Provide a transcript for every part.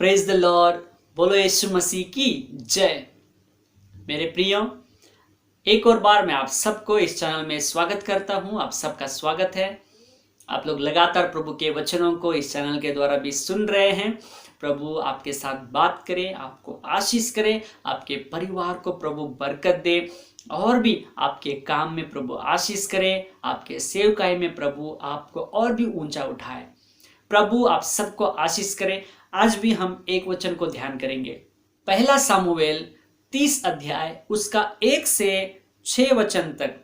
Praise the Lord. बोलो यीशु मसीह की जय। मेरे प्रियो, एक और बार मैं आप सबको इस चैनल में स्वागत करता हूं। आप सबका स्वागत है। आप लोग लगातार प्रभु के वचनों को इस चैनल के द्वारा भी सुन रहे हैं। प्रभु आपके साथ बात करे, आपको आशीष करे, आपके परिवार को प्रभु बरकत दे और भी आपके काम में प्रभु आशीष करे, आपके सेवकाई में प्रभु आपको और भी ऊंचा उठाए। प्रभु आप सबको आशीष करे। आज भी हम एक वचन को ध्यान करेंगे। पहला सामुएल 30 अध्याय उसका 1 से 6 वचन तक।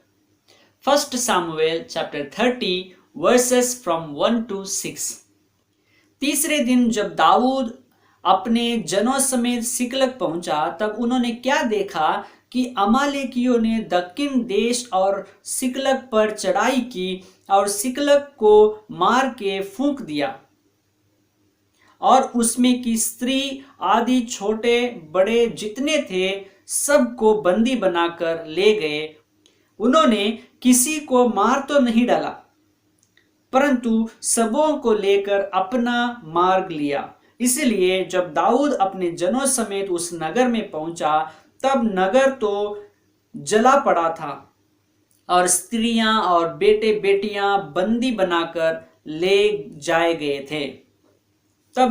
First Samuel chapter 30 versus from 1 to 6। तीसरे दिन जब दाऊद अपने जनों समेत सिकलग पहुंचा, तब उन्होंने क्या देखा कि अमालेकियों ने दक्षिण देश और सिकलग पर चढ़ाई की और सिकलग को मार के फूंक दिया और उसमें की स्त्री आदि छोटे बड़े जितने थे सबको बंदी बनाकर ले गए। उन्होंने किसी को मार तो नहीं डाला, परंतु सबों को लेकर अपना मार्ग लिया। इसलिए जब दाऊद अपने जनों समेत उस नगर में पहुंचा, तब नगर तो जला पड़ा था और स्त्रियां और बेटे बेटियां बंदी बनाकर ले जाए गए थे। तब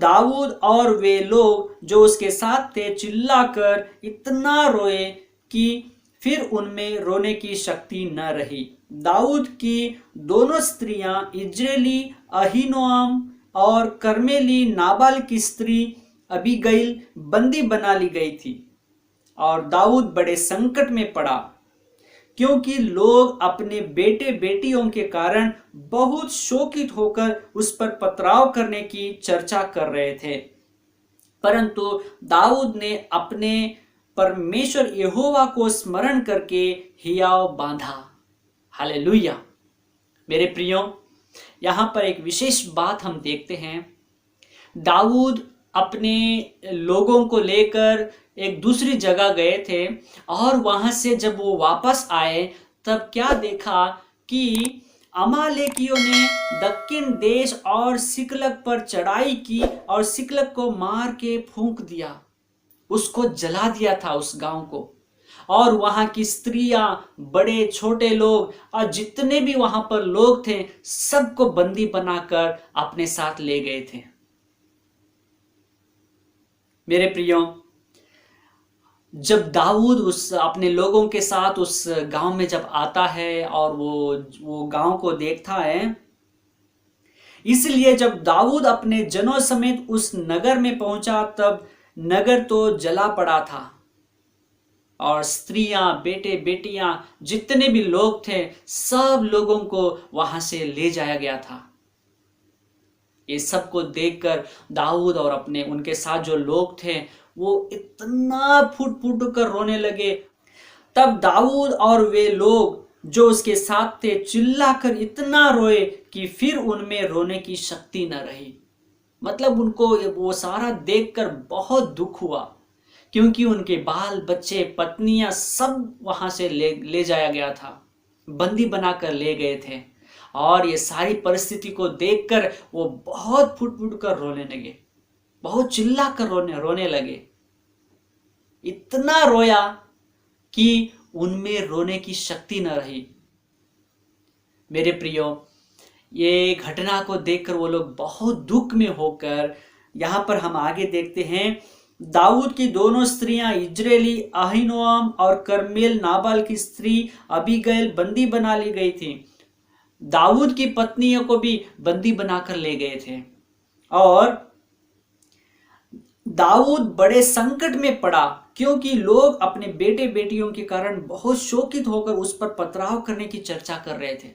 दाऊद और वे लोग जो उसके साथ थे चिल्लाकर इतना रोए कि फिर उनमें रोने की शक्ति न रही। दाऊद की दोनों स्त्रियां इज्रेली अहीनोआम और कर्मेली नाबाल की स्त्री अबीगैल बंदी बना ली गई थी और दाऊद बड़े संकट में पड़ा, क्योंकि लोग अपने बेटे बेटियों के कारण बहुत शोकित होकर उस पर पथराव करने की चर्चा कर रहे थे। परंतु दाऊद ने अपने परमेश्वर यहोवा को स्मरण करके हियाव बांधा। हालेलुया। मेरे प्रियो, यहां पर एक विशेष बात हम देखते हैं। दाऊद अपने लोगों को लेकर एक दूसरी जगह गए थे और वहां से जब वो वापस आए, तब क्या देखा कि अमालेकियों ने दक्षिण देश और सिकलग पर चढ़ाई की और सिकलग को मार के फूंक दिया, उसको जला दिया था उस गांव को। और वहां की स्त्रियां, बड़े छोटे लोग और जितने भी वहां पर लोग थे सबको बंदी बनाकर अपने साथ ले गए थे। मेरे प्रियो, जब दाऊद उस अपने लोगों के साथ उस गांव में जब आता है और वो गांव को देखता है, इसलिए जब दाऊद अपने जनों समेत उस नगर में पहुंचा, तब नगर तो जला पड़ा था और स्त्रियां, बेटे बेटियां, जितने भी लोग थे सब लोगों को वहां से ले जाया गया था। ये सब को देखकर दाऊद और अपने उनके साथ जो लोग थे वो इतना फुट फुट कर रोने लगे। तब दाऊद और वे लोग जो उसके साथ थे चिल्लाकर इतना रोए कि फिर उनमें रोने की शक्ति न रही। मतलब उनको वो सारा देखकर बहुत दुख हुआ, क्योंकि उनके बाल बच्चे, पत्नियां सब वहां से ले जाया गया था, बंदी बनाकर ले गए थे। और ये सारी परिस्थिति को देखकर वो बहुत फुट फुट कर रोने लगे, बहुत चिल्ला कर रोने लगे। इतना रोया कि उनमें रोने की शक्ति न रही। मेरे प्रियो, ये घटना को देखकर वो लोग बहुत दुख में होकर, यहां पर हम आगे देखते हैं, दाऊद की दोनों स्त्रियां इज्रेली अहीनोआम और कर्मेल नाबाल की स्त्री अबीगैल बंदी बना ली गई थी। दाऊद की पत्नियों को भी बंदी बनाकर ले गए थे और दाऊद बड़े संकट में पड़ा, क्योंकि लोग अपने बेटे बेटियों के कारण बहुत शोकित होकर उस पर पथराव करने की चर्चा कर रहे थे।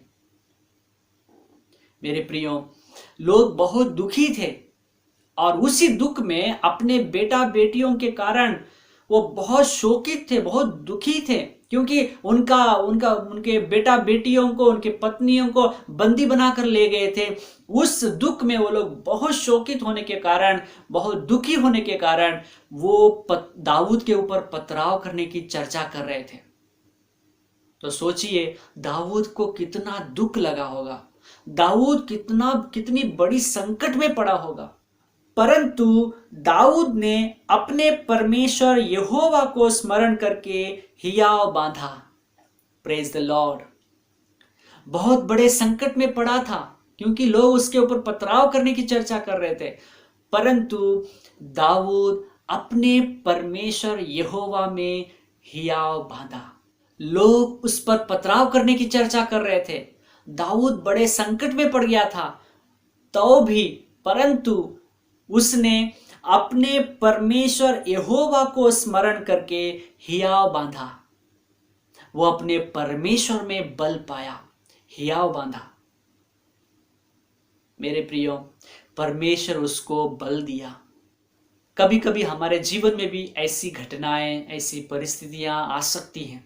मेरे प्रियो, लोग बहुत दुखी थे और उसी दुख में अपने बेटा बेटियों के कारण वो बहुत शोकित थे, बहुत दुखी थे, क्योंकि उनके बेटा बेटियों को, उनके पत्नियों को बंदी बनाकर ले गए थे। उस दुख में वो लोग बहुत शोकित होने के कारण, बहुत दुखी होने के कारण वो दाऊद के ऊपर पथराव करने की चर्चा कर रहे थे। तो सोचिए दाऊद को कितना दुख लगा होगा। दाऊद कितनी बड़ी संकट में पड़ा होगा, परंतु दाऊद ने अपने परमेश्वर यहोवा को स्मरण करके हियाव बांधा। Praise the Lord. बहुत बड़े संकट में पड़ा था क्योंकि लोग उसके ऊपर पथराव करने की चर्चा कर रहे थे, परंतु दाऊद अपने परमेश्वर यहोवा में हियाव बांधा। लोग उस पर पथराव करने की चर्चा कर रहे थे, दाऊद बड़े संकट में पड़ गया था तो भी, परंतु उसने अपने परमेश्वर यहोवा को स्मरण करके हियाव बांधा। वो अपने परमेश्वर में बल पाया, हियाव बांधा। मेरे प्रियो, परमेश्वर उसको बल दिया। कभी कभी हमारे जीवन में भी ऐसी घटनाएं, ऐसी परिस्थितियां आ सकती हैं।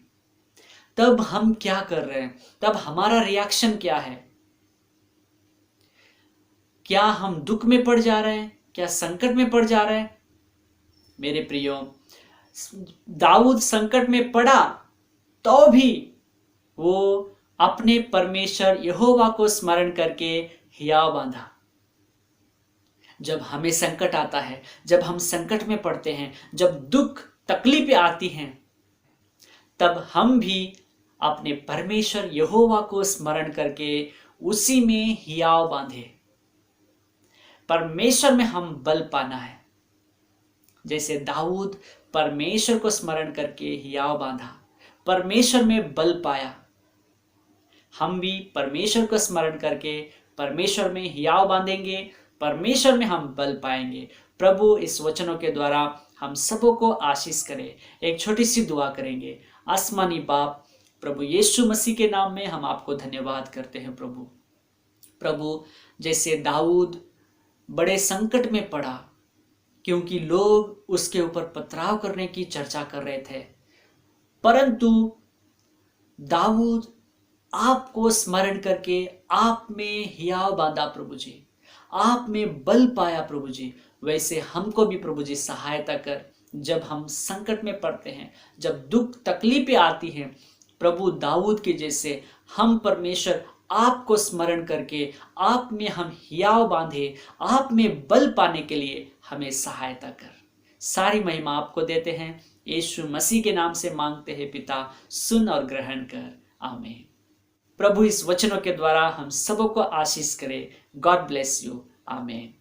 तब हम क्या कर रहे हैं? तब हमारा रिएक्शन क्या है? क्या हम दुख में पड़ जा रहे हैं? क्या संकट में पड़ जा रहे हैं? मेरे प्रियो, दाऊद संकट में पड़ा तो भी वो अपने परमेश्वर यहोवा को स्मरण करके हियाव बांधा। जब हमें संकट आता है, जब हम संकट में पड़ते हैं, जब दुख तकलीफें आती हैं, तब हम भी अपने परमेश्वर यहोवा को स्मरण करके उसी में हियाव बांधे। परमेश्वर में हम बल पाना है। जैसे दाऊद परमेश्वर को स्मरण करके हियाव बांधा, परमेश्वर में बल पाया, हम भी परमेश्वर को स्मरण करके परमेश्वर में हियाव बांधेंगे, परमेश्वर में हम बल पाएंगे। प्रभु इस वचनों के द्वारा हम सबों को आशीष करे। एक छोटी सी दुआ करेंगे। आसमानी बाप, प्रभु यीशु मसीह के नाम में हम आपको धन्यवाद करते हैं। प्रभु जैसे दाऊद बड़े संकट में पड़ा क्योंकि लोग उसके ऊपर पथराव करने की चर्चा कर रहे थे, परंतु दाऊद आपको स्मरण करके आप में हियाव बांधा प्रभु जी, आप में बल पाया प्रभु जी। वैसे हमको भी प्रभु जी सहायता कर, जब हम संकट में पड़ते हैं, जब दुख तकलीफें आती हैं, प्रभु दाऊद के जैसे हम परमेश्वर आपको स्मरण करके आप में हम हियाव बांधे, आप में बल पाने के लिए हमें सहायता कर। सारी महिमा आपको देते हैं, यीशु मसीह के नाम से मांगते हैं पिता, सुन और ग्रहण कर। आमीन। प्रभु इस वचनों के द्वारा हम सबों को आशीष करे। God bless you. आमीन।